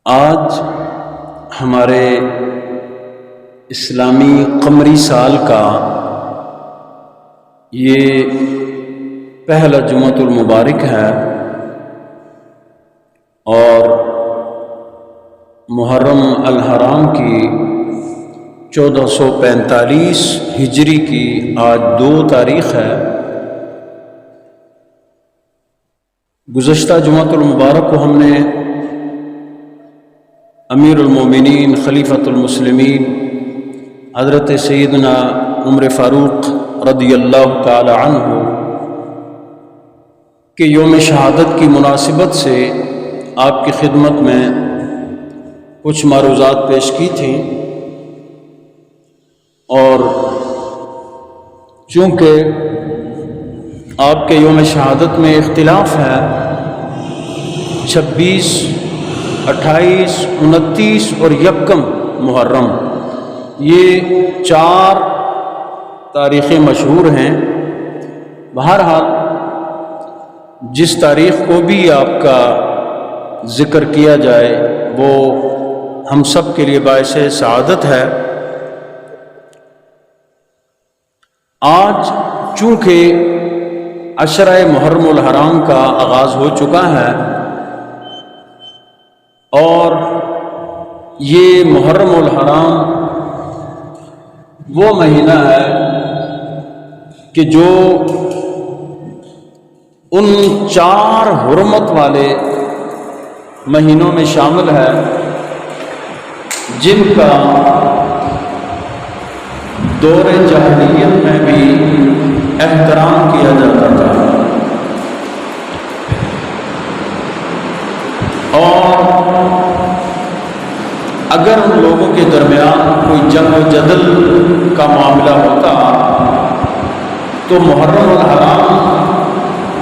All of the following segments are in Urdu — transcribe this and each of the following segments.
آج ہمارے اسلامی قمری سال کا یہ پہلا جمعۃ المبارک ہے اور محرم الحرام کی 1445 ہجری کی آج 2 تاریخ ہے۔ گزشتہ جمعۃ المبارک کو ہم نے امیر المومنین خلیفۃ المسلمین حضرت سیدنا عمر فاروق رضی اللہ تعالی عنہ کے یوم شہادت کی مناسبت سے آپ کی خدمت میں کچھ معروضات پیش کی تھیں، اور چونکہ آپ کے یوم شہادت میں اختلاف ہے، 26، 28، 29 اور 1 محرم، یہ 4 تاریخیں مشہور ہیں۔ بہرحال جس تاریخ کو بھی آپ کا ذکر کیا جائے وہ ہم سب کے لیے باعث سعادت ہے۔ آج چونکہ عشرہ محرم الحرام کا آغاز ہو چکا ہے اور یہ محرم الحرام وہ مہینہ ہے کہ جو ان 4 حرمت والے مہینوں میں شامل ہے جن کا دور جاہلیت میں بھی احترام کیا جاتا تھا، اور اگر ان لوگوں کے درمیان کوئی جنگ و جدل کا معاملہ ہوتا تو محرم الحرام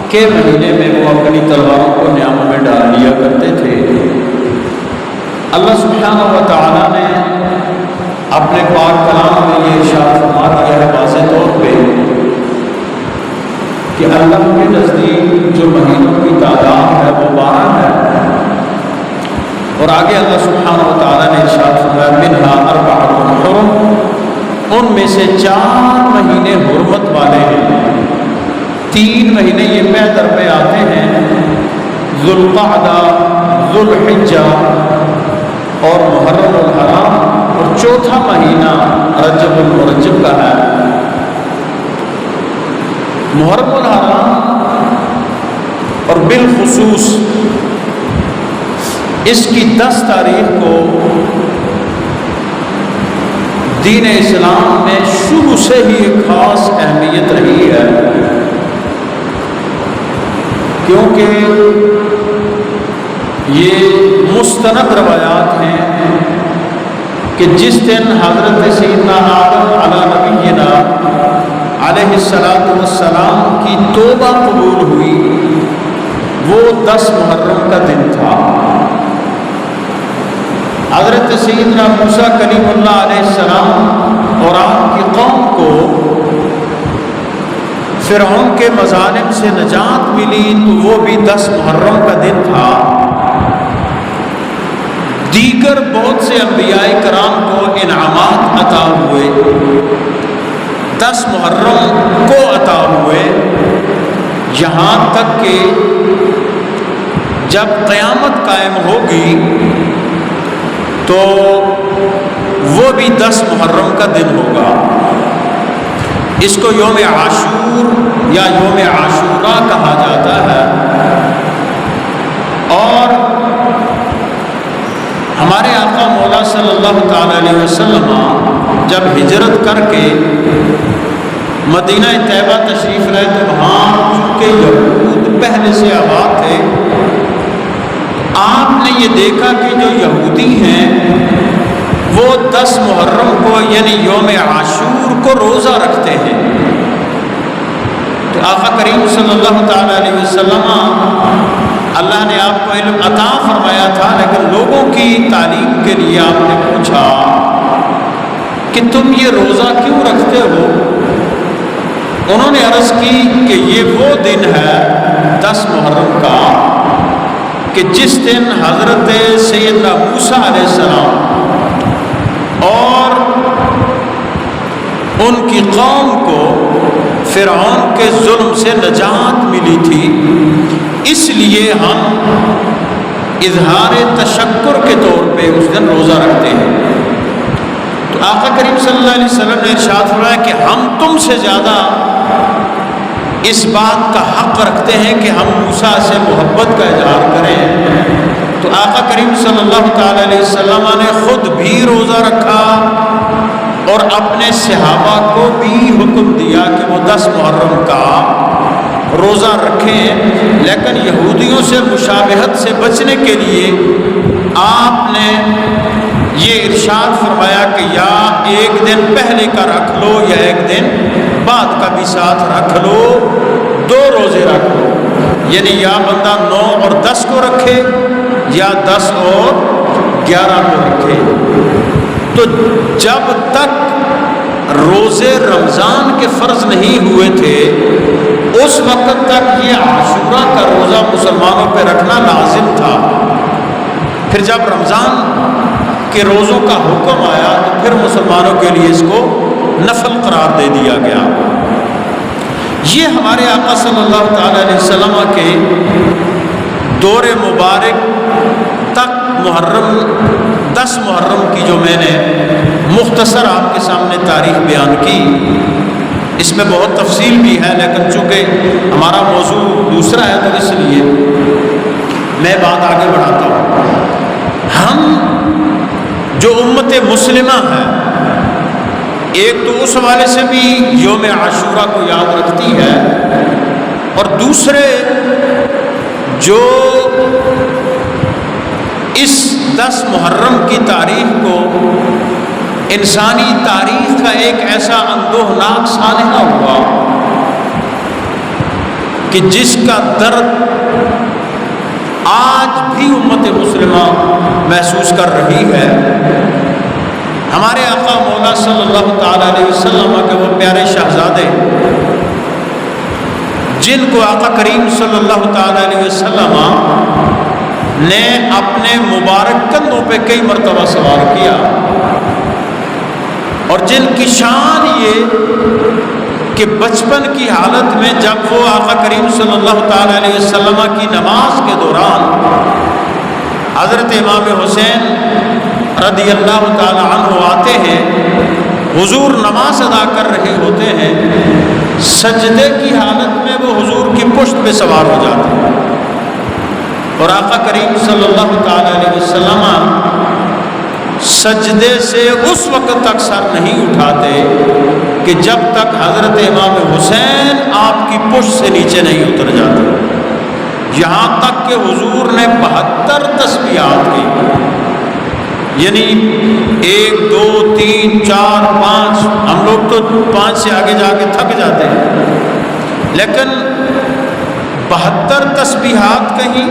کے مہینے میں وہ اپنی تلواروں کو نیاموں میں ڈال لیا کرتے تھے۔ اللہ سبحانہ و تعالیٰ نے اپنے پاک کلام میں یہ ارشاد فرما دیا ہے واضح طور پہ کہ اللہ کے نزدیک جو مہینوں کی تعداد ہے وہ 12 ہے، اور آگے اللہ سبحانہ و تعالیٰ نے ارشاد فرمایا منہا 4 حرم، ان میں سے 4 مہینے حرمت والے ہیں۔ 3 مہینے یہ پہ در پہ آتے ہیں، ذوالقعدہ، ذوالحجہ اور محرم الحرام، اور 4تھا مہینہ رجب المرجب کا ہے۔ محرم الحرام اور بالخصوص اس کی 10 تاریخ کو دین اسلام میں شروع سے ہی ایک خاص اہمیت رہی ہے، کیونکہ یہ مستند روایات ہیں کہ جس دن حضرت سیدنا آدم علی نبینا علیہ السلام کی توبہ قبول ہوئی وہ 10 محرم کا دن تھا۔ حضرت سیدنا موسیٰ کلیم اللہ علیہ السلام اور آپ کی قوم کو فرعون کے مظالم سے نجات ملی تو وہ بھی 10 محرم کا دن تھا۔ دیگر بہت سے انبیاء کرام کو انعامات عطا ہوئے، 10 محرم کو عطا ہوئے، یہاں تک کہ جب قیامت قائم ہوگی تو وہ بھی 10 محرم کا دن ہوگا۔ اس کو یوم عاشور یا یوم عاشورہ کہا جاتا ہے، اور ہمارے آقا مولا صلی اللہ تعالی علیہ وسلم جب ہجرت کر کے مدینہ طیبہ تشریف لائے تو وہاں چونکہ یہود پہلے سے آباد تھے، آپ نے یہ دیکھا کہ جو یہودی ہیں وہ 10 محرم کو یعنی یوم عاشور کو روزہ رکھتے ہیں، تو آقا کریم صلی اللہ تعالی علیہ وسلم اللہ نے آپ کو علم عطا فرمایا تھا، لیکن لوگوں کی تعلیم کے لیے آپ نے پوچھا کہ تم یہ روزہ کیوں رکھتے ہو؟ انہوں نے عرض کی کہ یہ وہ دن ہے 10 محرم کا کہ جس دن حضرت سیدنا موسیٰ علیہ السلام اور ان کی قوم کو فرعون کے ظلم سے نجات ملی تھی، اس لیے ہم اظہار تشکر کے طور پہ اس دن روزہ رکھتے ہیں۔ تو آقا کریم صلی اللہ علیہ وسلم نے ارشاد فرمایا کہ ہم تم سے زیادہ اس بات کا حق رکھتے ہیں کہ ہم موسیٰ سے محبت کا اظہار کریں۔ تو آقا کریم صلی اللہ تعالی علیہ وسلم نے خود بھی روزہ رکھا اور اپنے صحابہ کو بھی حکم دیا کہ وہ 10 محرم کا روزہ رکھیں، لیکن یہودیوں سے مشابہت سے بچنے کے لیے آپ نے یہ ارشاد فرمایا کہ یا ایک دن پہلے کا رکھ لو یا ایک دن بعد کا بھی ساتھ رکھ لو، 2 روزے رکھ لو، یعنی یا بندہ 9 اور 10 کو رکھے یا 10 اور 11 کو رکھے۔ تو جب تک روزے رمضان کے فرض نہیں ہوئے تھے اس وقت تک یہ عاشورہ کا روزہ مسلمانوں پہ رکھنا لازم تھا۔ پھر جب رمضان کے روزوں کا حکم آیا تو پھر مسلمانوں کے لیے اس کو نفل قرار دے دیا گیا۔ یہ ہمارے آقا صلی اللہ تعالی علیہ وسلم کے دور مبارک تک محرم 10 محرم کی جو میں نے مختصر آپ کے سامنے تاریخ بیان کی، اس میں بہت تفصیل بھی ہے، لیکن چونکہ ہمارا موضوع دوسرا ہے تو اس لیے میں بات آگے بڑھاتا ہوں۔ ہم جو امت مسلمہ ہے، ایک تو اس حوالے سے بھی یوم عاشورہ کو یاد رکھتی ہے، اور دوسرے جو اس 10 محرم کی تاریخ کو انسانی تاریخ کا ایک ایسا اندوہناک سانحہ ہوا کہ جس کا درد آج بھی امت مسلمہ محسوس کر رہی ہے۔ ہمارے آقا مولا صلی اللہ تعالی علیہ وسلم کے وہ پیارے شہزادے جن کو آقا کریم صلی اللہ تعالی علیہ وسلم نے اپنے مبارک کندھوں پہ کئی مرتبہ سوار کیا، اور جن کی شان یہ کہ بچپن کی حالت میں جب وہ آقا کریم صلی اللہ تعالی علیہ وسلم کی نماز کے دوران حضرت امام حسین رضی اللہ تعالی عنہ آتے ہیں، حضور نماز ادا کر رہے ہوتے ہیں، سجدے کی حالت میں وہ حضور کی پشت پہ سوار ہو جاتے ہیں، اور آقا کریم صلی اللہ تعالی علیہ وسلم سجدے سے اس وقت تک سر نہیں اٹھاتے کہ جب تک حضرت امام حسین آپ کی پشت سے نیچے نہیں اتر جاتے، یہاں تک کہ حضور نے 72 تسبیحات کی، یعنی 1 2 3 4 5، ہم لوگ تو 5 سے آگے جا کے تھک جاتے ہیں، لیکن 72 تسبیحات کہیں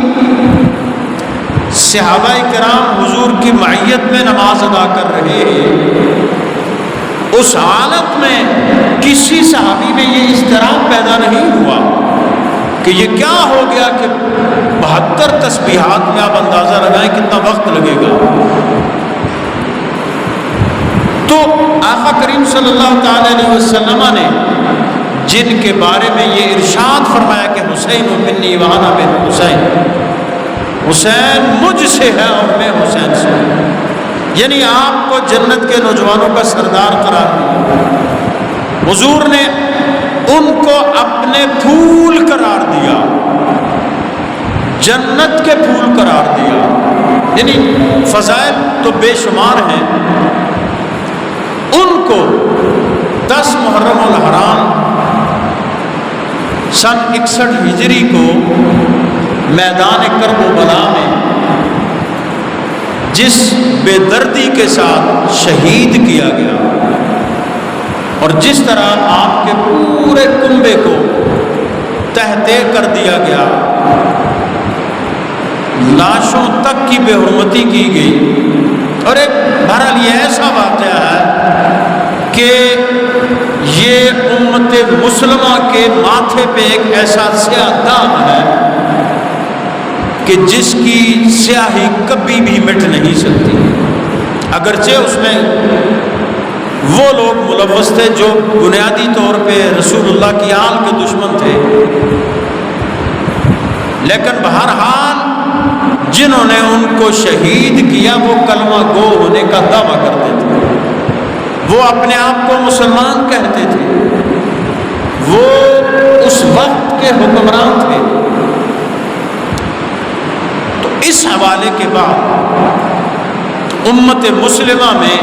صحابہ کرام حضور کی معیت میں نماز ادا کر رہے ہیں۔ اس حالت میں کسی صحابی میں یہ اضطراب پیدا نہیں ہوا کہ یہ کیا ہو گیا کہ 72 تسبیحات میں آپ اندازہ لگائیں کتنا وقت لگے گا۔ تو آقا کریم صلی اللہ تعالی علیہ وسلم نے جن کے بارے میں یہ ارشاد فرمایا کہ حسین منی وانا بن حسین، حسین مجھ سے ہے اور میں حسین سے ہوں، یعنی آپ کو جنت کے نوجوانوں کا سردار قرار دیا، حضور نے ان کو اپنے پھول قرار دیا، جنت کے پھول قرار دیا، یعنی فضائل تو بے شمار ہیں۔ ان کو 10 محرم الحرام سن 61 ہجری کو میدان کرب و بلا میں جس بے دردی کے ساتھ شہید کیا گیا، اور جس طرح آپ کے پورے کنبے کو تہتے کر دیا گیا، لاشوں تک کی بے حرمتی کی گئی، اور ایک بہرحال یہ ایسا واقعہ ہے کہ یہ امت مسلمہ کے ماتھے پہ ایک ایسا سیاہ داغ ہے کہ جس کی سیاہی کبھی بھی مٹ نہیں سکتی، اگرچہ اس میں وہ لوگ ملوث تھے جو بنیادی طور پہ رسول اللہ کی آل کے دشمن تھے، لیکن بہرحال جنہوں نے ان کو شہید کیا وہ کلمہ گو ہونے کا دعویٰ کرتے تھے، وہ اپنے آپ کو مسلمان کہتے تھے، وہ اس وقت کے حکمران تھے۔ تو اس حوالے کے بعد امت مسلمہ میں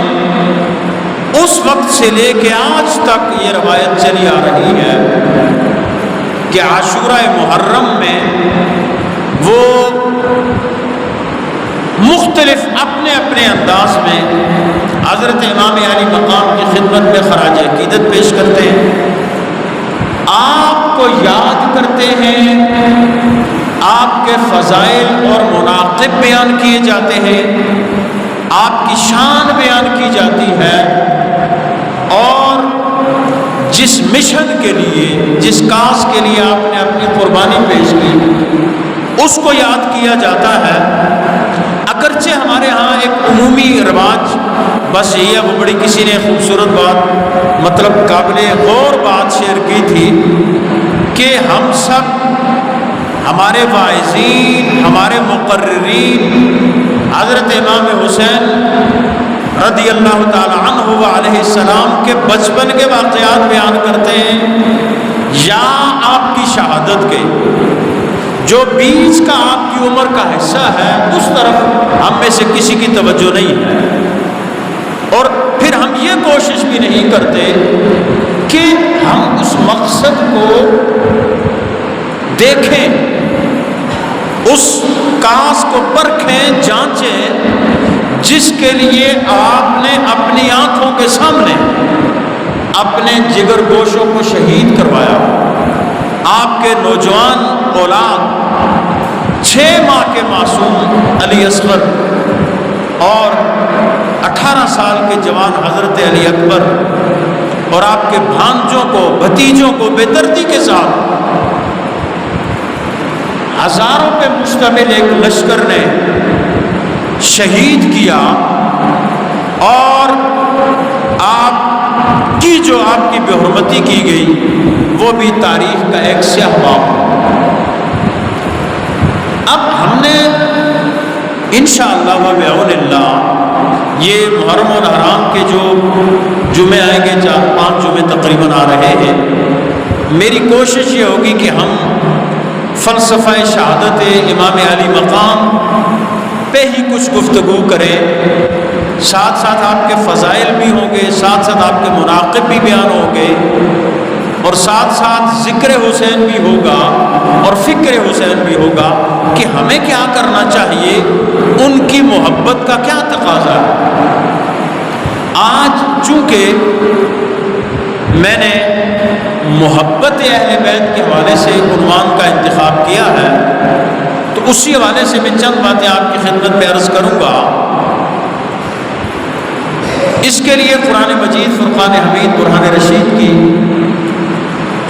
اس وقت سے لے کے آج تک یہ روایت چلی آ رہی ہے کہ عاشورہ محرم میں وہ مختلف اپنے اپنے انداز میں حضرت امام علی مقام کی خدمت میں خراج عقیدت پیش کرتے ہیں، آپ کو یاد کرتے ہیں، آپ کے فضائل اور مناقب بیان کیے جاتے ہیں، آپ کی شان بیان کی جاتی ہے، اور جس مشن کے لیے، جس کاز کے لیے آپ نے اپنی قربانی پیش کی اس کو یاد کیا جاتا ہے۔ اگرچہ ہمارے ہاں ایک عمومی رواج بس یہ ہے، وہ بڑی کسی نے خوبصورت بات، مطلب قابل غور بات شیئر کی تھی کہ ہم سب، ہمارے واعظین، ہمارے مقررین حضرت امام حسین رضی اللہ تعالی عنہ و علیہ السلام کے بچپن کے واقعات بیان کرتے ہیں، یا آپ کی شہادت کے جو بیچ کا آپ کی عمر کا حصہ ہے اس طرف ہم میں سے کسی کی توجہ نہیں ہے، اور پھر ہم یہ کوشش بھی نہیں کرتے کہ ہم اس مقصد کو دیکھیں، اس کاز کو پرکھیں، جانچیں جس کے لیے آپ نے اپنی آنکھوں کے سامنے اپنے جگر گوشوں کو شہید کروایا۔ آپ کے نوجوان اولاد 6 ماہ کے معصوم علی اصغر اور 18 سال کے جوان حضرت علی اکبر اور آپ کے بھانجوں کو، بھتیجوں کو بے دردی کے ساتھ ہزاروں پہ مشتمل ایک لشکر نے شہید کیا، اور آپ کی جو آپ کی بے حرمتی کی گئی وہ بھی تاریخ کا ایک سیاہ باب۔ اب ہم نے انشاءاللہ و بعون اللہ یہ محرم الحرام کے جو جمعے آئیں گے، 4-5 جمعے تقریباً آ رہے ہیں، میری کوشش یہ ہوگی کہ ہم فلسفہ شہادت امام علی مقام پہ ہی کچھ گفتگو کریں، ساتھ ساتھ آپ کے فضائل بھی ہوں گے، ساتھ ساتھ آپ کے مناقب بھی بیان ہوں گے، اور ساتھ ساتھ ذکر حسین بھی ہوگا اور فکر حسین بھی ہوگا کہ ہمیں کیا کرنا چاہیے، ان کی محبت کا کیا تقاضا ہے۔ آج چونکہ میں نے محبت اہل بیت کے حوالے سے عنوان کا انتخاب کیا ہے، تو اسی حوالے سے میں چند باتیں آپ کی خدمت میں عرض کروں گا۔ اس کے لیے قرآن مجید فرقان حمید برہان رشید کی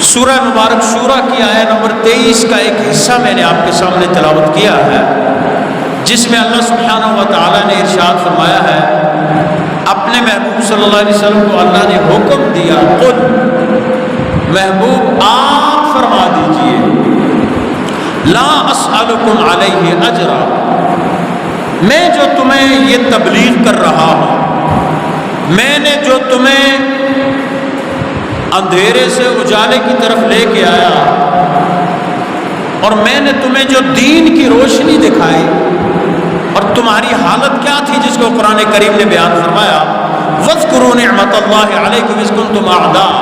سورہ مبارک شورا کی آیت نمبر 23 کا ایک حصہ میں نے آپ کے سامنے تلاوت کیا ہے، جس میں اللہ سبحانہ و تعالیٰ نے ارشاد فرمایا ہے، اپنے محبوب صلی اللہ علیہ وسلم کو اللہ نے حکم دیا، قل محبوب آپ فرما دیجئے، لا اسألکم علیہ اجرا، میں جو تمہیں یہ تبلیغ کر رہا ہوں، میں نے جو تمہیں اندھیرے سے اجالے کی طرف لے کے آیا، اور میں نے تمہیں جو دین کی روشنی دکھائی، اور تمہاری حالت کیا تھی جس کو قرآن کریم نے بیان فرمایا، وَاذْكُرُوا نِعْمَةَ اللَّهِ عَلَيْكُمْ إِذْ كُنْتُمْ أَعْدَاءً،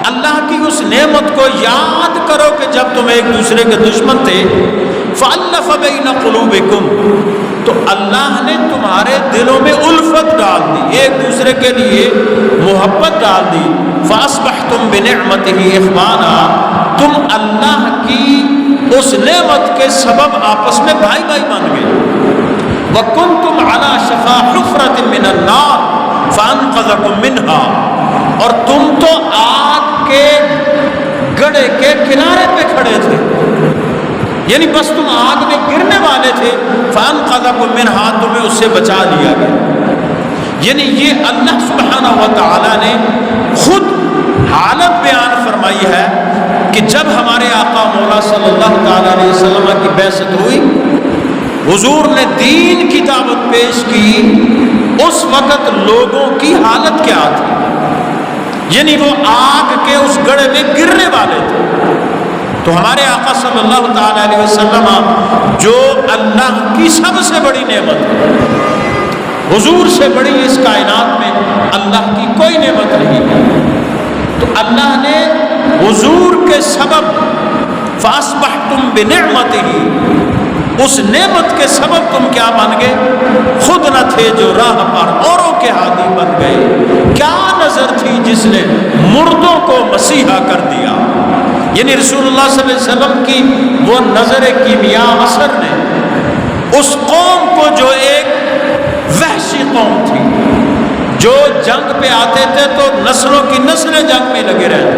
اللہ کی اس نعمت کو یاد کرو کہ جب تم ایک دوسرے کے دشمن تھے، فَأَلَّفَ بَيْنَ قُلُوبِكُمْ، تو اللہ نے تمہارے دلوں میں الفت ڈال دی، ایک دوسرے کے لیے محبت ڈال دی، فَأَصْبَحْتُمْ بِنِعْمَتِهِ إِخْوَانًا، تم اللہ کی اس نعمت کے سبب آپس میں بھائی بھائی بن گئے، وَكُنْتُمْ عَلَى شَفَا حُفْرَةٍ مِّنَ النَّارِ فَأَنْقَذَكُم مِّنْهَا، اور تم تو آگ کے گڑھے کے کنارے پہ کھڑے تھے، یعنی بس تم آگ میں گرنے والے تھے، فَأَنْقَذَكُم مِّنْهَا، تمہیں اس سے بچا لیا گیا۔ یعنی یہ اللہ سبحانہ و تعالیٰ نے خود حالت بیان فرمائی ہے کہ جب ہمارے آقا مولا صلی اللہ تعالیٰ علیہ وسلم کی بعثت ہوئی، حضور نے دین کی دعوت پیش کی، اس وقت لوگوں کی حالت کیا تھی؟ یعنی وہ آگ کے اس گڑھے میں گرنے والے تھے۔ تو ہمارے آقا صلی اللہ تعالیٰ علیہ وسلم جو اللہ کی سب سے بڑی نعمت ہے، حضور سے بڑی اس کائنات میں اللہ کی کوئی نعمت نہیں ہے، تو اللہ نے حضور کے سبب فَأَصْبَحْتُمْ بِنِعْمَتِهِ، اس نعمت کے سبب تم کیا بن گئے؟ خود نہ تھے جو راہ پر اوروں کے ہادی بن گئے۔ کیا نظر تھی جس نے مردوں کو مسیحا کر دیا؟ یعنی رسول اللہ صلی اللہ علیہ وسلم کی وہ نظر کیمیا اثر نے اس قوم کو، جو ایک وحشی قوم تھی، جو جنگ پہ آتے تھے تو نسلوں کی نسلیں جنگ میں لگے رہتے،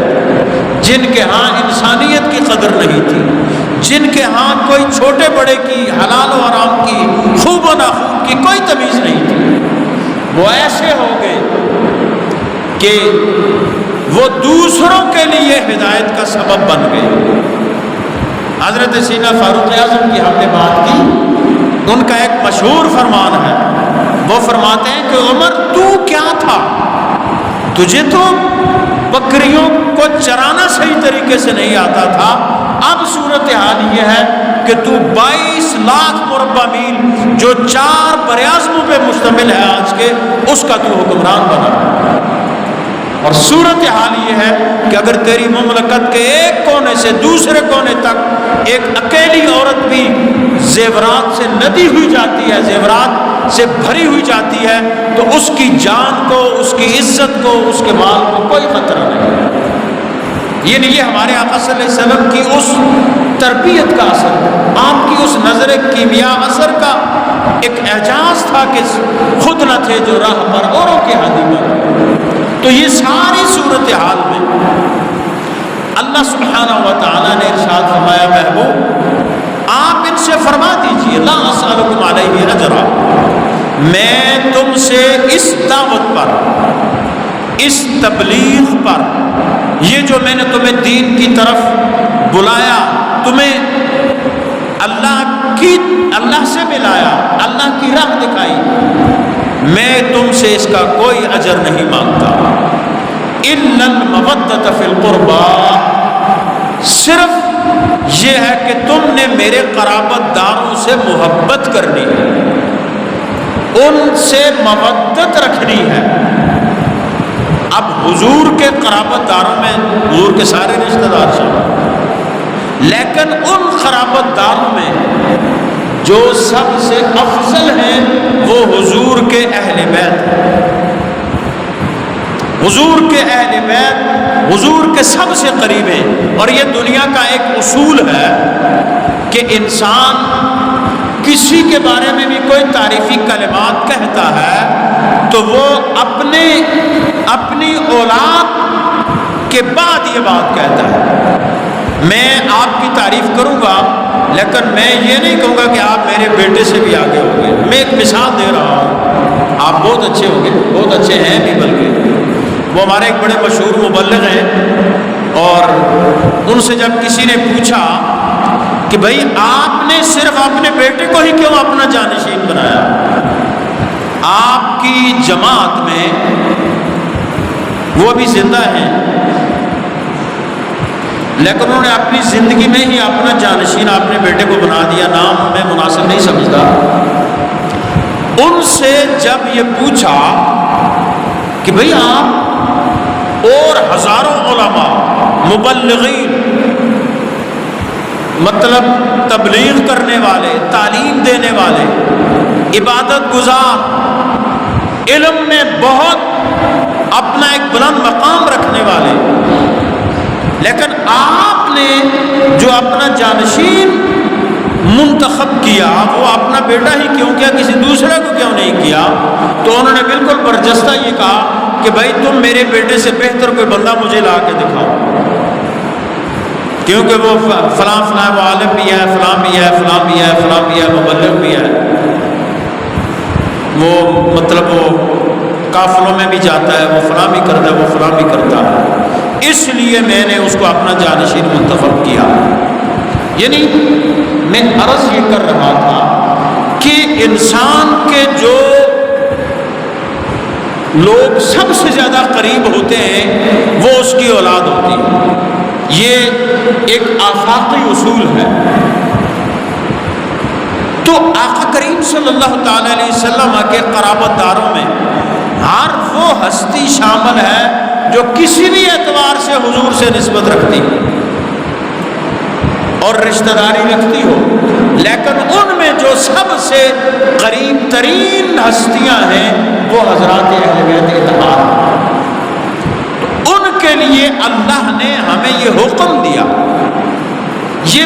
جن کے ہاں انسانیت کی قدر نہیں تھی، جن کے ہاں کوئی چھوٹے بڑے کی، حلال و حرام کی، خوب و ناخوب کی کوئی تمیز نہیں تھی، وہ ایسے ہو گئے کہ وہ دوسروں کے لیے ہدایت کا سبب بن گئے۔ حضرت سیدنا فاروق اعظم کی ہم نے بات کی، ان کا ایک مشہور فرمان ہے، وہ فرماتے ہیں کہ عمر تو کیا تھا؟ تجھے تو بکریوں کو چرانا صحیح طریقے سے نہیں آتا تھا، اب صورتحال یہ ہے کہ تو 22 لاکھ مربع میل جو 4 براعظموں پہ مشتمل ہے آج کے، اس کا تو حکمران بنا، اور صورتحال یہ ہے کہ اگر تیری مملکت کے ایک کونے سے دوسرے کونے تک ایک اکیلی عورت بھی زیورات سے لدی ہوئی جاتی ہے، زیورات سے بھری ہوئی جاتی ہے، تو اس کی جان کو، اس کی عزت کو، اس کے مال کو کوئی خطرہ نہیں۔ یعنی یہ ہمارے آقا صلی اللہ علیہ وسلم کی اس تربیت کا اثر، آپ کی اس نظر کیمیا اثر کا ایک اعجاز تھا کہ خود نہ تھے جو راہ پر اوروں کے ہادی بن۔ تو یہ ساری صورتحال میں اللہ سبحانہ و تعالیٰ نے ارشاد فرمایا، محبوب آپ ان سے فرما دیجئے، لا اسألکم علیہ اجرا، میں تم سے اس دعوت پر، اس تبلیغ پر، یہ جو میں نے تمہیں دین کی طرف بلایا، تمہیں اللہ سے ملایا، اللہ کی راہ دکھائی، میں تم سے اس کا کوئی اجر نہیں مانگتا، الا المودۃ فی القربى، صرف یہ ہے کہ تم نے میرے قرابت داروں سے محبت کرنی ہے، ان سے مودت رکھنی ہے۔ اب حضور کے قرابت داروں میں حضور کے سارے رشتہ دار شامل، لیکن ان قرابت داروں میں جو سب سے افضل ہیں وہ حضور کے اہل بیت ہیں۔ حضور کے اہل بیت حضور کے سب سے قریب ہیں، اور یہ دنیا کا ایک اصول ہے کہ انسان کسی کے بارے میں بھی کوئی تعریفی کلمات کہتا ہے تو وہ اپنی اولاد کے بعد یہ بات کہتا ہے۔ میں آپ کی تعریف کروں گا لیکن میں یہ نہیں کہوں گا کہ آپ میرے بیٹے سے بھی آگے ہوں گے۔ میں ایک مثال دے رہا ہوں، آپ بہت اچھے ہوں گے، بہت اچھے ہیں بھی، بلکہ وہ ہمارے ایک بڑے مشہور مبلغ ہیں، اور ان سے جب کسی نے پوچھا کہ بھائی آپ نے صرف اپنے بیٹے کو ہی کیوں اپنا جانشین بنایا؟ آپ کی جماعت میں وہ بھی زندہ ہیں لیکن انہوں نے اپنی زندگی میں ہی اپنا جانشین اپنے بیٹے کو بنا دیا، نام میں مناسب نہیں سمجھتا۔ ان سے جب یہ پوچھا کہ بھئی آپ اور ہزاروں علماء، مبلغین، مطلب تبلیغ کرنے والے، تعلیم دینے والے، عبادت گزار، علم میں بہت اپنا ایک بلند مقام رکھنے والے، لیکن آپ نے جو اپنا جانشین منتخب کیا وہ اپنا بیٹا ہی کیوں کیا، کسی دوسرے کو کیوں نہیں کیا؟ تو انہوں نے بالکل برجستہ یہ کہا کہ بھائی تم میرے بیٹے سے بہتر کوئی بندہ مجھے لا کے دکھاؤ۔ کیونکہ وہ فلاں فلاں وہ عالم بھی ہے، فلاں بھی ہے، فلاں بھی ہے، فلاں بھی ہے، مبلغ بھی ہے، وہ مطلب وہ قافلوں میں بھی جاتا ہے، وہ فلاں بھی کرتا ہے، وہ فلاں بھی کرتا ہے، اس لیے میں نے اس کو اپنا جانشین منتخب کیا۔ یعنی میں عرض یہ کر رہا تھا کہ انسان کے جو لوگ سب سے زیادہ قریب ہوتے ہیں وہ اس کی اولاد ہوتی ہے۔ یہ ایک آفاقی اصول ہے۔ تو آقا کریم صلی اللہ تعالی علیہ وسلم کے قرابت داروں میں ہر وہ ہستی شامل ہے جو کسی بھی اعتبار سے حضور سے نسبت رکھتی اور رشتہ داری رکھتی ہو، لیکن ان میں جو سب سے قریب ترین ہستیاں ہیں وہ حضرات اہل بیت اطہار ہیں۔ تو ان کے لیے اللہ نے ہمیں یہ حکم دیا، یہ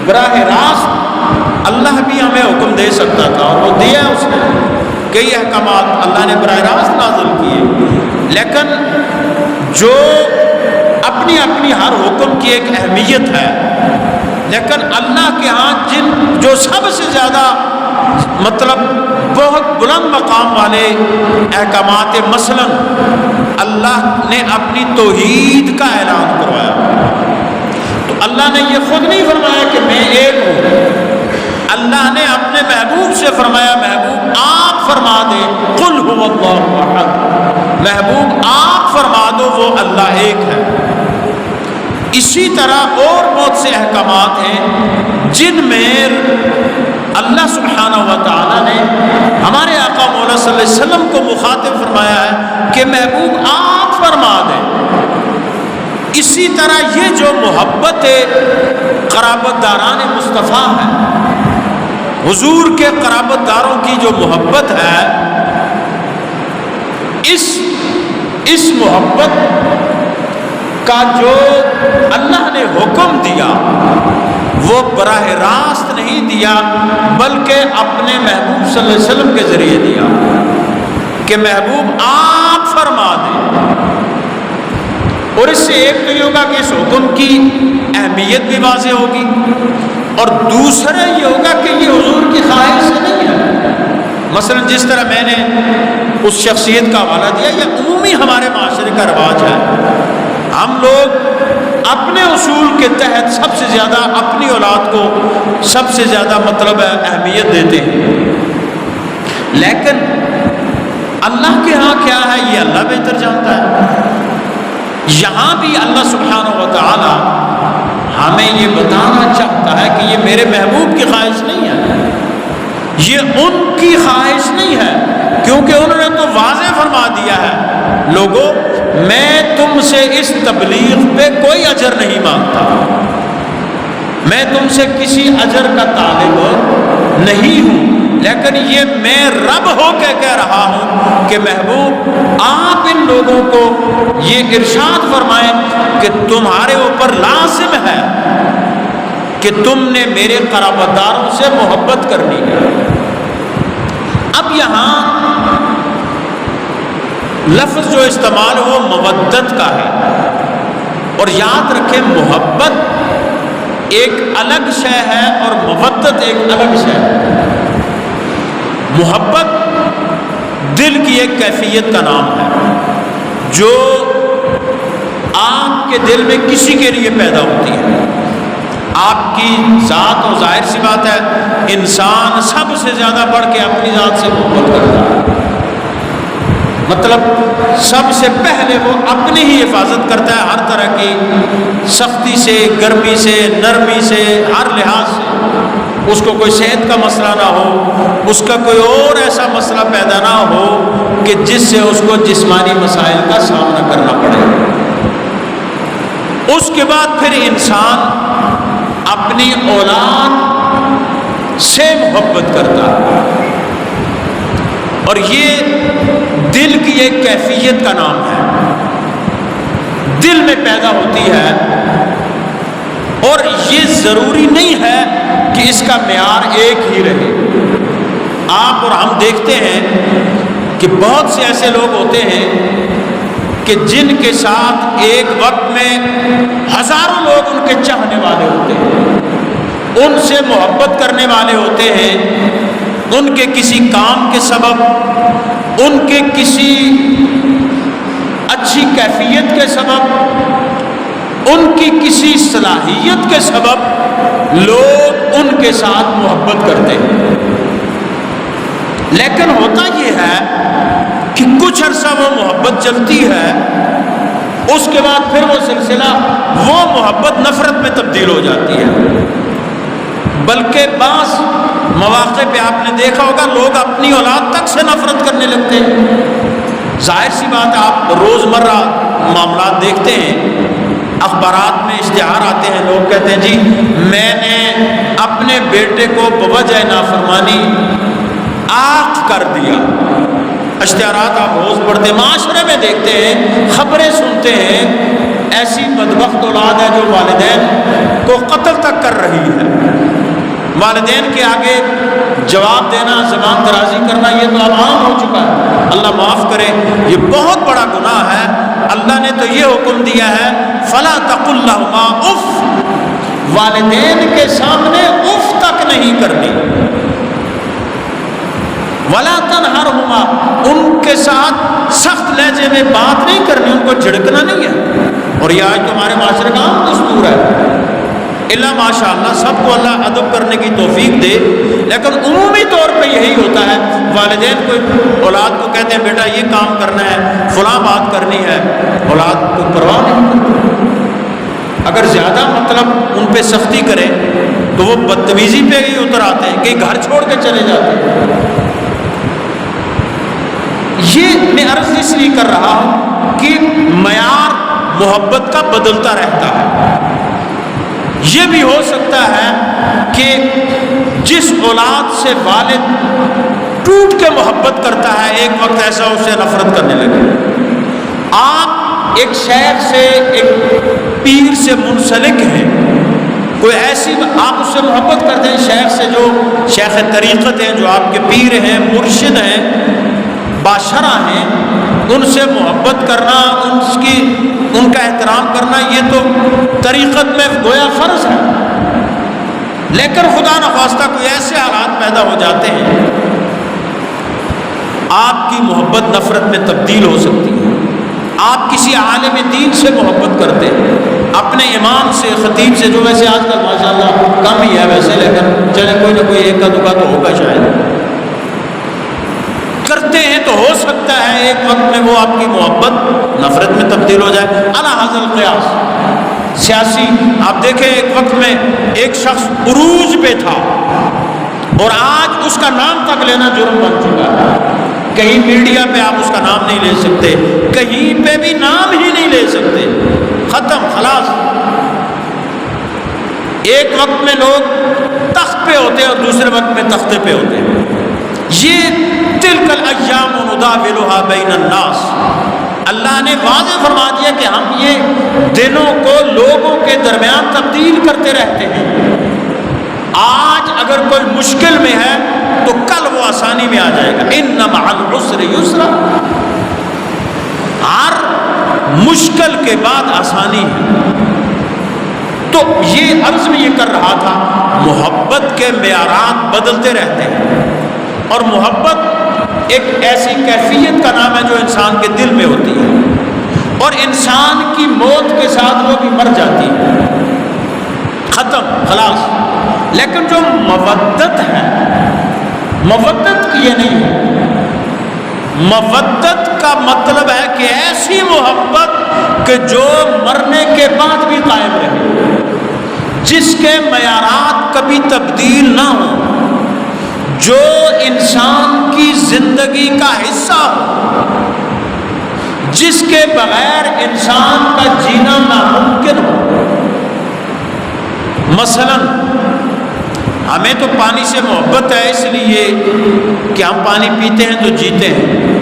براہ راست اللہ بھی ہمیں حکم دے سکتا تھا اور وہ دیا اس نے، کئی احکامات اللہ نے براہ راست نازل کیے، لیکن جو اپنی اپنی ہر حکم کی ایک اہمیت ہے، لیکن اللہ کے ہاں جو سب سے زیادہ مطلب بہت بلند مقام والے احکامات، مثلا اللہ نے اپنی توحید کا اعلان کروایا، تو اللہ نے یہ خود نہیں فرمایا کہ میں ایک ہوں، اللہ نے اپنے محبوب سے فرمایا محبوب آپ فرما دے قل هو اللہ احد، محبوب آپ فرما دو وہ اللہ ایک ہے۔ اسی طرح اور بہت سے احکامات ہیں جن میں اللہ سبحانہ و تعالیٰ نے ہمارے آقا مولا صلی اللہ علیہ وسلم کو مخاطب فرمایا ہے کہ محبوب آپ فرما دیں۔ اسی طرح یہ جو محبت قرابت داران مصطفیٰ ہے، حضور کے قرابت داروں کی جو محبت ہے، اس محبت کا جو اللہ نے حکم دیا وہ براہ راست نہیں دیا، بلکہ اپنے محبوب صلی اللہ علیہ وسلم کے ذریعے دیا کہ محبوب آپ فرما دیں۔ اور اس سے ایک تو یہ ہوگا کہ اس حکم کی اہمیت بھی واضح ہوگی، اور دوسرا یہ ہوگا کہ یہ حضور کی خواہش سے نہیں ہے۔ مثلا جس طرح میں نے اس شخصیت کا حوالہ دیا، یہ عمومی ہمارے معاشرے کا رواج ہے، ہم لوگ اپنے اصول کے تحت سب سے زیادہ اپنی اولاد کو سب سے زیادہ مطلب اہمیت دیتے ہیں، لیکن اللہ کے ہاں کیا ہے یہ اللہ بہتر جانتا ہے۔ یہاں بھی اللہ سبحانہ و تعالی ہمیں یہ بتانا چاہتا ہے کہ یہ میرے محبوب کی خواہش نہیں ہے، یہ ان کی خواہش نہیں ہے، کیونکہ انہوں نے تو واضح فرما دیا ہے لوگوں میں تم سے اس تبلیغ پہ کوئی اجر نہیں مانگتا، میں تم سے کسی اجر کا طالب نہیں ہوں، لیکن یہ میں رب ہو کے کہہ رہا ہوں کہ محبوب آپ ان لوگوں کو یہ ارشاد فرمائیں کہ تمہارے اوپر لازم ہے کہ تم نے میرے قرابت داروں سے محبت کرنی ہے۔ اب یہاں لفظ جو استعمال وہ مودت کا ہے، اور یاد رکھیں محبت ایک الگ شے ہے اور مودت ایک الگ شے ہے۔ محبت دل کی ایک کیفیت کا نام ہے جو آپ کے دل میں کسی کے لیے پیدا ہوتی ہے۔ آپ کی ذات، اور ظاہر سی بات ہے انسان سب سے زیادہ بڑھ کے اپنی ذات سے محبت کرتا ہے، مطلب سب سے پہلے وہ اپنی ہی حفاظت کرتا ہے، ہر طرح کی سختی سے، گرمی سے، نرمی سے، ہر لحاظ سے، اس کو کوئی صحت کا مسئلہ نہ ہو، اس کا کوئی اور ایسا مسئلہ پیدا نہ ہو کہ جس سے اس کو جسمانی مسائل کا سامنا کرنا پڑے۔ اس کے بعد پھر انسان اپنی اولاد سے محبت کرتا ہے، اور یہ دل کی ایک کیفیت کا نام ہے، دل میں پیدا ہوتی ہے، اور یہ ضروری نہیں ہے کہ اس کا معیار ایک ہی رہے۔ آپ اور ہم دیکھتے ہیں کہ بہت سے ایسے لوگ ہوتے ہیں کہ جن کے ساتھ ایک وقت میں ہزاروں لوگ ان کے چاہنے والے ہوتے ہیں، ان سے محبت کرنے والے ہوتے ہیں، ان کے کسی کام کے سبب، ان کے کسی اچھی کیفیت کے سبب، ان کی کسی صلاحیت کے سبب لوگ ان کے ساتھ محبت کرتے ہیں۔ لیکن ہوتا یہ ہے کہ کچھ عرصہ وہ محبت چلتی ہے، اس کے بعد پھر وہ سلسلہ، وہ محبت نفرت میں تبدیل ہو جاتی ہے۔ بلکہ بعض مواقع پہ آپ نے دیکھا ہوگا لوگ اپنی اولاد تک سے نفرت کرنے لگتے ہیں۔ ظاہر سی بات ہے، آپ روزمرہ معاملات دیکھتے ہیں، اخبارات میں اشتہار آتے ہیں، لوگ کہتے ہیں جی میں نے اپنے بیٹے کو بوجہ نافرمانی آگ کر دیا۔ اشتہارات آپ روز پڑھتے ہیں، معاشرے میں دیکھتے ہیں، خبریں سنتے ہیں، ایسی بدبخت اولاد ہے جو والدین کو قتل تک کر رہی ہے۔ والدین کے آگے جواب دینا، زبان درازی کرنا، یہ تو اب عام ہو چکا ہے۔ اللہ معاف کرے، یہ بہت بڑا گناہ ہے۔ اللہ نے تو یہ حکم دیا ہے فَلَا تَقُلْ لَهُمَا اُف، والدین کے سامنے اف تک نہیں کرنی۔ وَلَا تَنْهَرْهُمَا، ان کے ساتھ سخت لہجے میں بات نہیں کرنی، ان کو جھڑکنا نہیں ہے۔ اور یہ آج تمہارے معاشرے کا عام دستور ہے۔ اللہ ماشاء اللہ سب کو اللہ ادب کرنے کی توفیق دے، لیکن عمومی طور پہ یہی ہوتا ہے، والدین کو اولاد کو کہتے ہیں بیٹا یہ کام کرنا ہے، فلاں بات کرنی ہے، اولاد کو پرواہ نہیں کرتی۔ اگر زیادہ مطلب ان پہ سختی کرے تو وہ بدتمیزی پہ ہی اتر آتے ہیں، کہیں گھر چھوڑ کے چلے جاتے ہیں۔ یہ میں عرض اس لیے کر رہا ہوں کہ معیار محبت کا بدلتا رہتا ہے۔ یہ بھی ہو سکتا ہے کہ جس اولاد سے والد ٹوٹ کے محبت کرتا ہے، ایک وقت ایسا اسے نفرت کرنے لگے۔ آپ ایک شیخ سے، ایک پیر سے منسلک ہیں، کوئی ایسی آپ اس سے محبت کرتے ہیں، شیخ سے جو شیخ طریقت ہیں، جو آپ کے پیر ہیں، مرشد ہیں، باشرہ ہیں، ان سے محبت کرنا، ان کا احترام کرنا، یہ تو طریقت میں گویا فرض ہے۔ لیکن خدا نخواستہ کوئی ایسے حالات پیدا ہو جاتے ہیں، آپ کی محبت نفرت میں تبدیل ہو سکتی ہے۔ آپ کسی عالم دین سے محبت کرتے ہیں، اپنے امام سے، خطیب سے، جو ویسے آج کل ماشاءاللہ کم ہی ہے ویسے، لیکن چلے کوئی نہ کوئی ایک کا دکا تو ہوگا شاید، کرتے ہیں تو ہو سکتا ہے ایک وقت میں وہ آپ کی محبت نفرت میں تبدیل ہو جائے۔ علی ھذا القیاس، سیاسی آپ دیکھیں، ایک وقت میں ایک شخص عروج پہ تھا اور آج اس کا نام تک لینا جرم بن چکا ہے۔ کہیں میڈیا پہ آپ اس کا نام نہیں لے سکتے، کہیں پہ بھی نام ہی نہیں لے سکتے، ختم، خلاص۔ ایک وقت میں لوگ تخت پہ ہوتے ہیں اور دوسرے وقت میں تختے پہ ہوتے ہیں۔ یہ تلک الایام نداولها بین الناس، اللہ نے واضح فرما دیا کہ ہم یہ دنوں کو لوگوں کے درمیان تبدیل کرتے رہتے ہیں۔ آج اگر کوئی مشکل میں ہے تو کل وہ آسانی میں آ جائے گا۔ ان مع العسر یسرا، ہر مشکل کے بعد آسانی ہے۔ تو یہ عرض میں یہ کر رہا تھا، محبت کے معیارات بدلتے رہتے ہیں، اور محبت ایک ایسی کیفیت کا نام ہے جو انسان کے دل میں ہوتی ہے، اور انسان کی موت کے ساتھ وہ بھی مر جاتی ہے، ختم، خلاص۔ لیکن جو مودت ہے، مودت یہ نہیں ہے، مودت کا مطلب ہے کہ ایسی محبت کہ جو مرنے کے بعد بھی قائم رہے، جس کے معیارات کبھی تبدیل نہ ہوں، جو انسان کی زندگی کا حصہ ہو، جس کے بغیر انسان کا جینا ناممکن ہو۔ مثلا ہمیں تو پانی سے محبت ہے، اس لیے کہ ہم پانی پیتے ہیں تو جیتے ہیں،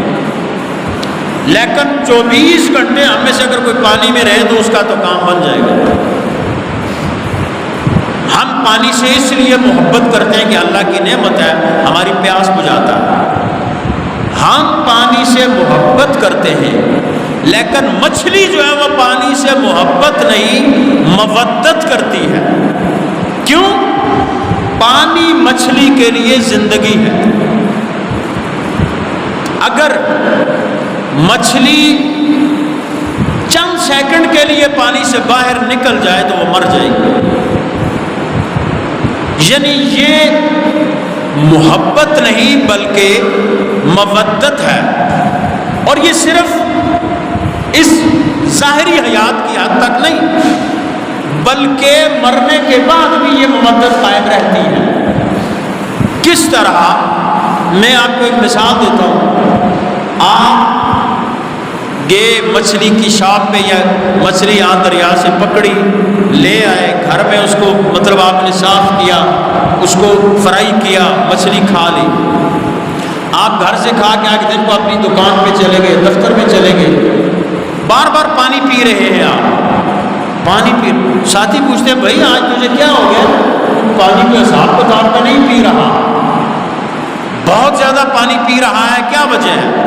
لیکن 24 گھنٹے ہم میں سے اگر کوئی پانی میں رہے تو اس کا تو کام بن جائے گا۔ ہم پانی سے اس لیے محبت کرتے ہیں کہ اللہ کی نعمت ہے، ہماری پیاس بجھاتا ہے۔ ہم پانی سے محبت کرتے ہیں، لیکن مچھلی جو ہے وہ پانی سے محبت نہیں مودت کرتی ہے۔ کیوں؟ پانی مچھلی کے لیے زندگی ہے۔ اگر مچھلی چند سیکنڈ کے لیے پانی سے باہر نکل جائے تو وہ مر جائے گی۔ یعنی یہ محبت نہیں بلکہ مودت ہے، اور یہ صرف اس ظاہری حیات کی حد تک نہیں بلکہ مرنے کے بعد بھی یہ مودت قائم رہتی ہے۔ کس طرح؟ میں آپ کو ایک مثال دیتا ہوں۔ آپ گئے مچھلی کی شاپ پہ، یا مچھلی یہاں دریا سے پکڑی لے آئے گھر میں، اس کو مطلب آپ نے صاف کیا، اس کو فرائی کیا، مچھلی کھا لی۔ آپ گھر سے کھا کے آگے دن کو اپنی دکان پہ چلے گئے، دفتر میں چلے گئے، بار بار پانی پی رہے ہیں آپ، پانی پی، ساتھی پوچھتے ہیں بھائی آج تجھے کیا ہو گیا؟ پانی کے حساب کتاب کا نہیں پی رہا، بہت زیادہ پانی پی رہا ہے، کیا وجہ ہے؟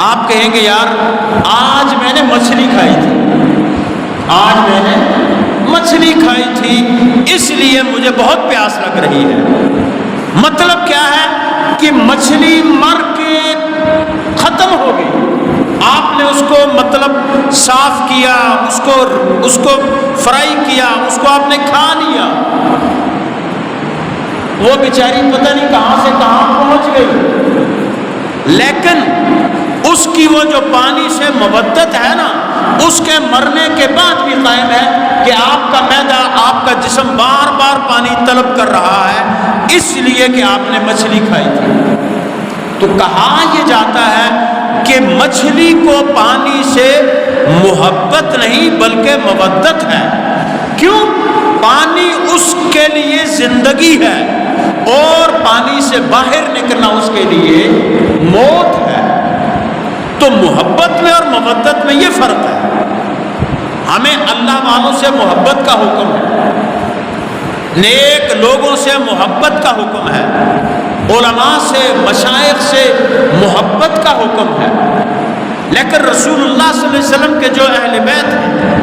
آپ کہیں گے یار آج میں نے مچھلی کھائی تھی، آج میں نے مچھلی کھائی تھی اس لیے مجھے بہت پیاس لگ رہی ہے۔ مطلب کیا ہے کہ مچھلی مر کے ختم ہو گئی، آپ نے اس کو مطلب صاف کیا، اس کو فرائی کیا، اس کو آپ نے کھا لیا، وہ بیچاری پتہ نہیں کہاں سے کہاں پہنچ گئی، لیکن اس کی وہ جو پانی سے مودت ہے نا، اس کے مرنے کے بعد بھی قائم ہے کہ آپ کا معدہ، آپ کا جسم بار بار پانی طلب کر رہا ہے اس لیے کہ آپ نے مچھلی کھائی تھی۔ تو کہا یہ جاتا ہے کہ مچھلی کو پانی سے محبت نہیں بلکہ مودت ہے۔ کیوں؟ پانی اس کے لیے زندگی ہے اور پانی سے باہر نکلنا اس کے لیے موت ہے۔ تو محبت میں اور مودت میں یہ فرق ہے۔ ہمیں اللہ والوں سے محبت کا حکم ہے، نیک لوگوں سے محبت کا حکم ہے، علماء سے، مشائخ سے محبت کا حکم ہے، لیکن رسول اللہ صلی اللہ علیہ وسلم کے جو اہل بیت ہیں،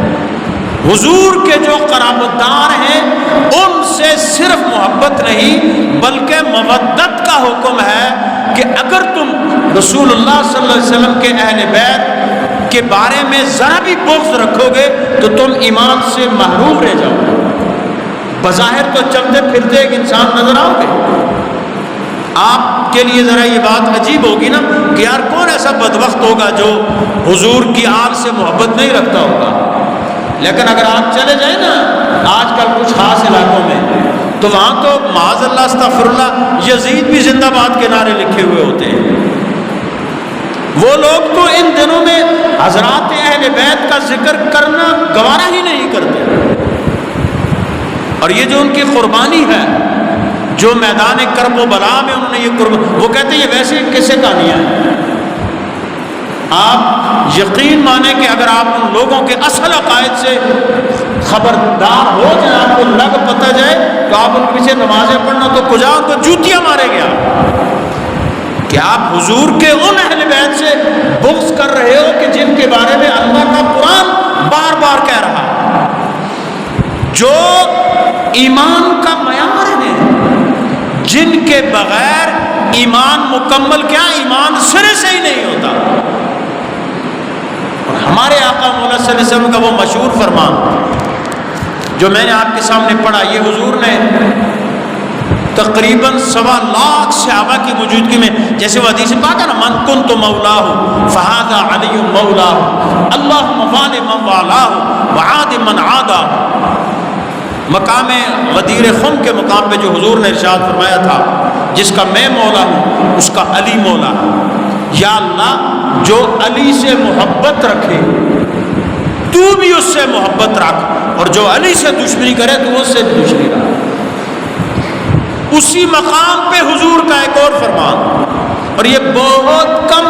حضور کے جو قرابت دار ہیں، ان سے صرف محبت نہیں بلکہ مودت کا حکم ہے کہ اگر تم رسول اللہ صلی اللہ علیہ وسلم کے اہل بیت کے بارے میں ذرا بھی بغض رکھو گے تو تم ایمان سے محروم رہ جاؤ گے۔ بظاہر تو چلتے پھرتے ایک انسان نظر آؤ گے، آپ کے لیے ذرا یہ بات عجیب ہوگی نا کہ یار کون ایسا بدبخت ہوگا جو حضور کی آل سے محبت نہیں رکھتا ہوگا، لیکن اگر آپ چلے جائیں نا آج کل کچھ خاص علاقوں میں تو وہاں تو معاذ اللہ استغفر اللہ یزید بھی زندہ باد کے نعرے لکھے ہوئے ہوتے ہیں۔ وہ لوگ تو ان دنوں میں حضرات اہل بیت کا ذکر کرنا گوارا ہی نہیں کرتے، اور یہ جو ان کی قربانی ہے، جو میدان کرب و بلا میں انہوں نے یہ قربانی، وہ کہتے ہیں یہ ویسے کیسے کہانیاں ہیں۔ آپ یقین مانیں کہ اگر آپ ان لوگوں کے اصل عقائد سے خبردار ہو جائیں، آپ کو لگ پتہ جائے تو آپ ان کے پیچھے نمازیں پڑھنا تو کجا ان کو جوتیاں مارے گیا کہ آپ حضور کے ان اہل بیت سے بغض کر رہے ہو کہ جن کے بارے میں اللہ کا قرآن بار بار کہہ رہا ہے، جو ایمان کا معیار ہے، جن کے بغیر ایمان مکمل کیا ایمان سرے سے ہی نہیں ہوتا۔ اور ہمارے آقا مولا صلی اللہ علیہ وسلم کا وہ مشہور فرمان جو میں نے آپ کے سامنے پڑھا، یہ حضور نے تقریباً 1.25 لاکھ صحابہ کی موجودگی میں، جیسے وہ حدیث پاک ہے نا، من کنت مولاہ فہذا علی مولاہ اللہم وال من والاہ وعاد من عادہ، مقام غدیر خم کے مقام پہ جو حضور نے ارشاد فرمایا تھا، جس کا میں مولا ہوں اس کا علی مولا ہے۔ یا اللہ جو علی سے محبت رکھے تو بھی اس سے محبت رکھ، اور جو علی سے دشمنی کرے تو اس سے دشمنی رکھ۔ اسی مقام پہ حضور کا ایک اور فرمان، اور یہ بہت کم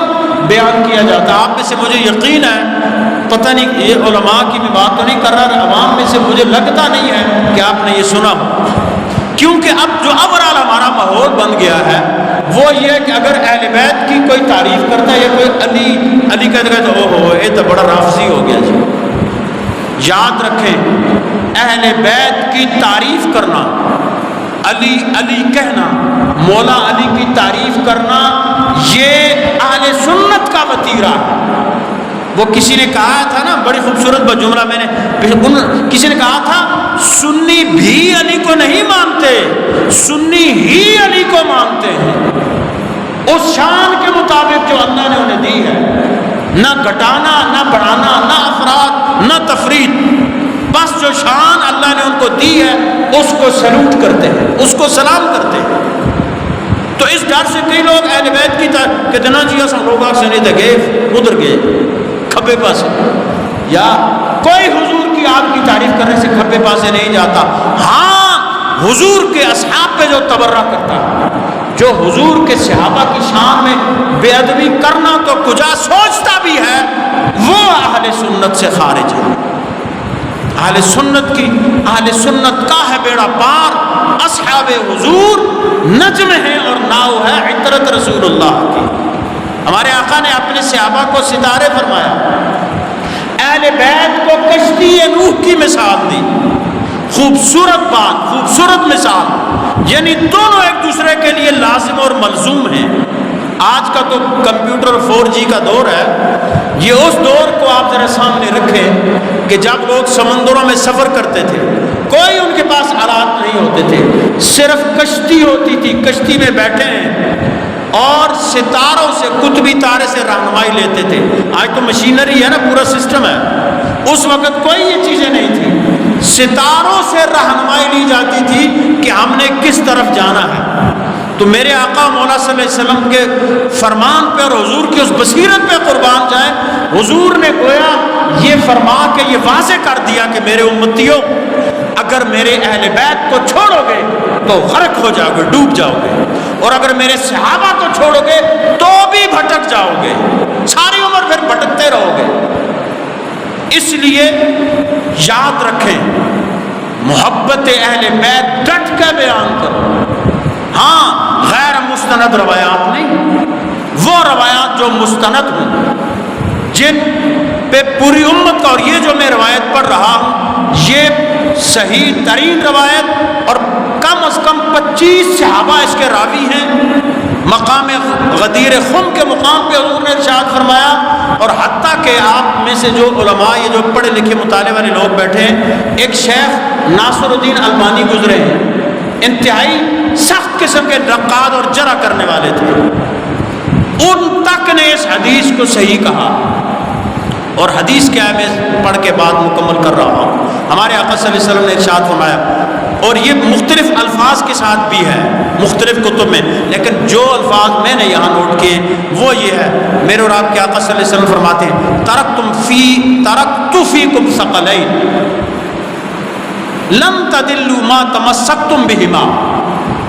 بیان کیا جاتا ہے، آپ میں سے مجھے یقین ہے، پتہ نہیں یہ علماء کی بھی بات تو نہیں کر رہا، عوام میں سے مجھے لگتا نہیں ہے کہ آپ نے یہ سنا ہو، کیونکہ اب جو اوورال ہمارا ماحول بن گیا ہے وہ یہ کہ اگر اہل بیت کی کوئی تعریف کرتا ہے یا کوئی علی کہتا ہے تو او ہو یہ تو بڑا رافضی ہو گیا جی. یاد رکھیں اہل بیت کی تعریف کرنا، علی علی کہنا، مولا علی کی تعریف کرنا، یہ اہل سنت کا وتیرہ ہے. وہ کسی نے کہا تھا نا، بڑی خوبصورت جملہ میں نے کسی نے کہا تھا سنی بھی علی کو نہیں مانتے، سنی ہی علی کو مانتے ہیں. اس شان کے مطابق جو اللہ نے انہیں دی ہے، نہ گھٹانا نہ بڑھانا، نہ افراد نہ تفرید، بس جو شان اللہ نے ان کو دی ہے اس کو سلوٹ کرتے ہیں، اس کو سلام کرتے ہیں. تو اس ڈر سے کئی لوگ اہل بیت کی کہتے نا جی ہم لوگ سے نہیں دے گئے ادھر گئے کھبے پاسے، یا کوئی حضور کی آپ کی تعریف کرنے سے کھبے پاسے نہیں جاتا. ہاں حضور کے اصحاب پہ جو تبرہ کرتا ہے، جو حضور کے صحابہ کی شان میں بے ادبی کرنا تو کجا سوچتا بھی ہے، وہ اہل سنت سے خارج ہے. اہل سنت کا ہے بیڑا پار. اصحاب حضور نجم ہے اور ناؤ ہے عطرت رسول اللہ کی. ہمارے آقا نے اپنے صحابہ کو ستارے فرمایا، اہل بیت کو کشتی نوح کی مثال دی. خوبصورت بات، خوبصورت مثال، یعنی دونوں ایک دوسرے کے لیے لازم اور ملزوم ہیں. آج کا تو کمپیوٹر 4G کا دور ہے. یہ اس دور کو آپ ذرا سامنے رکھیں کہ جب لوگ سمندروں میں سفر کرتے تھے، کوئی ان کے پاس آلات نہیں ہوتے تھے، صرف کشتی ہوتی تھی. کشتی میں بیٹھے ہیں اور ستاروں سے، قطبی تارے سے رہنمائی لیتے تھے. آج تو مشینری ہے نا، پورا سسٹم ہے. اس وقت کوئی یہ چیزیں نہیں تھی، ستاروں سے رہنمائی لی جاتی تھی کہ ہم نے کس طرف جانا ہے. تو میرے آقا مولا صلی اللہ علیہ وسلم کے فرمان پہ اور حضور کی اس بصیرت پہ قربان جائیں، حضور نے گویا یہ فرما کے یہ واضح کر دیا کہ میرے امتیوں، اگر میرے اہل بیت کو چھوڑو گے تو غرق ہو جاؤ گے، ڈوب جاؤ گے، اور اگر میرے صحابہ کو چھوڑو گے تو بھی بھٹک جاؤ گے، ساری عمر پھر بھٹکتے رہو گے. اس لیے یاد رکھیں، محبت اہل بیت ڈٹ کے بیان کرو. ہاں غیر مستند روایات نہیں، وہ روایات جو مستند ہوں، جن پہ پوری امت کا، اور یہ جو میں روایت پڑھ رہا ہوں یہ صحیح ترین روایت، اور کم از کم 25 صحابہ اس کے راوی ہیں. مقام غدیر خم کے مقام پہ حضور نے ارشاد فرمایا. اور حتیٰ کہ آپ میں سے جو علماء، یہ جو پڑھے لکھے مطالعے والے لوگ بیٹھے ہیں، ایک شیخ ناصر الدین البانی گزرے ہیں، انتہائی سخت قسم کے نقاد اور جرح کرنے والے تھے. ان تک نے اس حدیث کو صحیح کہا. اور حدیث کیا ہے میں پڑھ کے بعد مکمل کر رہا ہوں. ہمارے آقا صلی اللہ علیہ وسلم نے ارشاد فرمایا، اور یہ مختلف الفاظ کے ساتھ بھی ہے مختلف کتب میں، لیکن جو الفاظ میں نے یہاں نوٹ کیے وہ یہ ہے. میرے اور آپ کے آقا صلی اللہ علیہ وسلم فرماتے ہیں، ترکت فیکم ثقلین لم تدلوا ما تمسکتم بہما.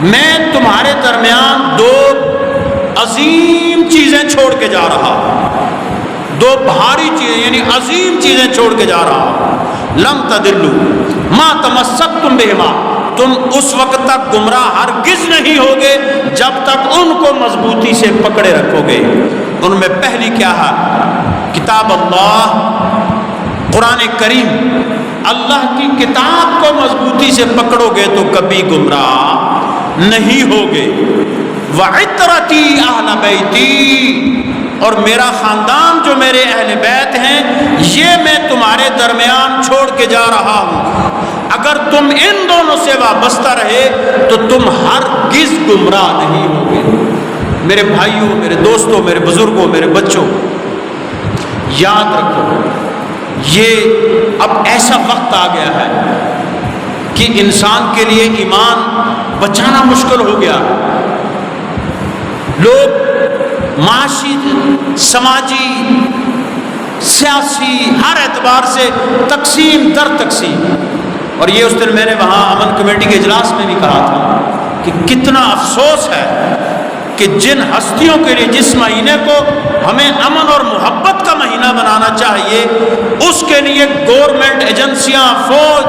میں تمہارے درمیان دو عظیم چیزیں چھوڑ کے جا رہا ہوں، دو بھاری چیزیں یعنی عظیم چیزیں چھوڑ کے جا رہا ہوں. لم تدلوا ما تمسکتم بہما، تم اس وقت تک گمراہ ہرگز نہیں ہوگے جب تک ان کو مضبوطی سے پکڑے رکھو گے. ان میں پہلی کیا ہے؟ کتاب اللہ، قرآن کریم. اللہ کی کتاب کو مضبوطی سے پکڑو گے تو کبھی گمراہ نہیں ہوگے. وعطرتی اہل بیتی، اور میرا خاندان جو میرے اہل بیت ہیں یہ میں تمہارے درمیان چھوڑ کے جا رہا ہوں. اگر تم ان دونوں سے وابستہ رہے تو تم ہرگز گمراہ نہیں ہوگے. میرے بھائیوں، میرے دوستوں، میرے بزرگوں، میرے بچوں، یاد رکھو یہ اب ایسا وقت آ گیا ہے کہ انسان کے لیے ایمان بچانا مشکل ہو گیا. لوگ معاشی، سماجی، سیاسی ہر اعتبار سے تقسیم در تقسیم. اور یہ اس دن میں نے وہاں امن کمیٹی کے اجلاس میں بھی کہا تھا کہ کتنا افسوس ہے کہ جن ہستیوں کے لیے جس مہینے کو ہمیں امن اور محبت کا مہینہ بنانا چاہیے، اس کے لیے گورنمنٹ ایجنسیاں، فوج،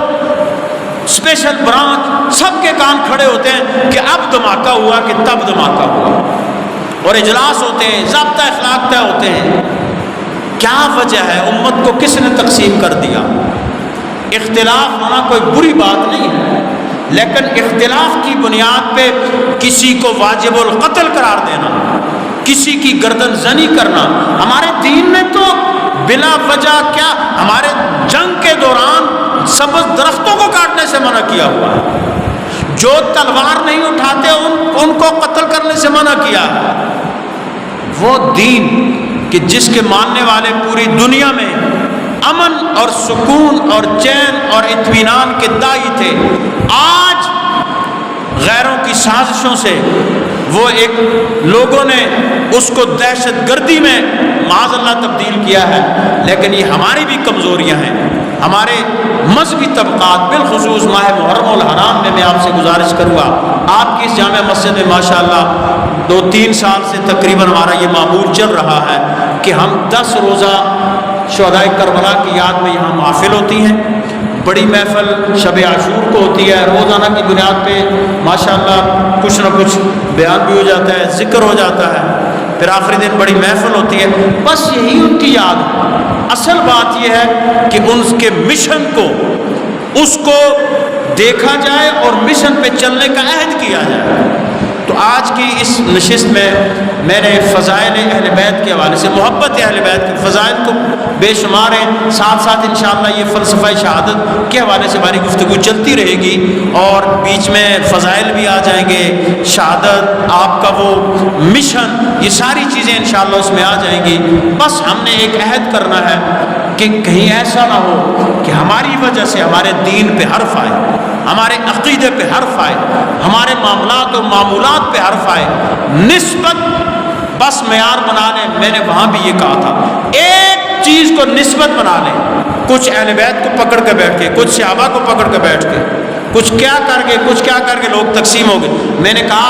اسپیشل برانچ، سب کے کان کھڑے ہوتے ہیں کہ اب دھماکہ ہوا کہ تب دھماکہ ہوا. اور اجلاس ہوتے ہیں، ضابطہ اخلاق طے ہوتے ہیں۔ کیا وجہ ہے؟ امت کو کس نے تقسیم کر دیا؟ اختلاف ہونا کوئی بری بات نہیں ہے، لیکن اختلاف کی بنیاد پہ کسی کو واجب القتل قرار دینا، کسی کی گردن زنی کرنا، ہمارے دین نے تو بلا وجہ کیا، ہمارے جنگ کے دوران سبز درختوں کو کاٹنے سے منع کیا ہوا ہے، جو تلوار نہیں اٹھاتے ان کو قتل کرنے سے منع کیا ہے۔ وہ دین کہ جس کے ماننے والے پوری دنیا میں امن اور سکون اور چین اور اطمینان کے داعی تھے، آج غیروں کی سازشوں سے وہ ایک لوگوں نے اس کو دہشت گردی میں معاذ اللہ تبدیل کیا ہے۔ لیکن یہ ہماری بھی کمزوریاں ہیں، ہمارے مذہبی طبقات، بالخصوص ماہ محرم الحرام میں آپ سے گزارش کروں گا، آپ کی اس جامع مسجد میں ماشاءاللہ 2-3 سال سے تقریباً ہمارا یہ معمول چل رہا ہے کہ ہم 10 روزہ شہدائے کربلا کی یاد میں یہاں محفل ہوتی ہیں، بڑی محفل شب عاشور کو ہوتی ہے، روزانہ کی بنیاد پہ ماشاءاللہ کچھ نہ کچھ بیان بھی ہو جاتا ہے، ذکر ہو جاتا ہے، پھر آخری دن بڑی محفل ہوتی ہے، بس یہی ان کی یاد ہے۔ اصل بات یہ ہے کہ ان کے مشن کو، اس کو دیکھا جائے اور مشن پہ چلنے کا عہد کیا جائے۔ تو آج کی اس نشست میں نے فضائل اہل بیت کے حوالے سے، محبت اہل بیت کے فضائل تو بے شمار ہیں، ساتھ ساتھ انشاءاللہ یہ فلسفہ شہادت کے حوالے سے ہماری گفتگو چلتی رہے گی، اور بیچ میں فضائل بھی آ جائیں گے، شہادت، آپ کا وہ مشن، یہ ساری چیزیں انشاءاللہ اس میں آ جائیں گی۔ بس ہم نے ایک عہد کرنا ہے کہ کہیں ایسا نہ ہو کہ ہماری وجہ سے ہمارے دین پہ حرف آئے، ہمارے عقیدے پہ حرف آئے، ہمارے معاملات و معمولات پہ حرف آئے۔ نسبت بس معیار بنا لیں، میں نے وہاں بھی یہ کہا تھا، ایک چیز کو نسبت بنا لیں، کچھ اہل بیت کو پکڑ کے بیٹھ کے، کچھ صحابہ کو پکڑ کے بیٹھ کے، کچھ کیا کر کے لوگ تقسیم ہو گئے۔ میں نے کہا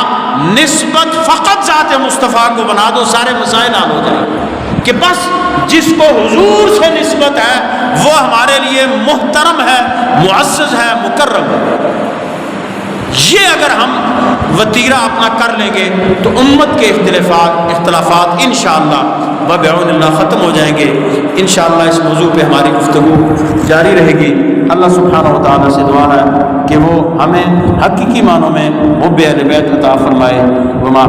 نسبت فقط ذات مصطفیٰ کو بنا دو، سارے مسائل حل ہو جائیں کہ بس جس کو حضور سے نسبت ہے وہ ہمارے لیے محترم ہے، معزز ہے، مکرم ہے۔ یہ اگر ہم وتیرہ اپنا کر لیں گے تو امت کے اختلافات انشاءاللہ وبعون اللہ ختم ہو جائیں گے۔ انشاءاللہ اس موضوع پہ ہماری گفتگو جاری رہے گی۔ اللہ سبحانہ و تعالیٰ سے دعا ہے کہ وہ ہمیں حقیقی معنوں میں حب اہل بیت عطا فرمائے۔ وما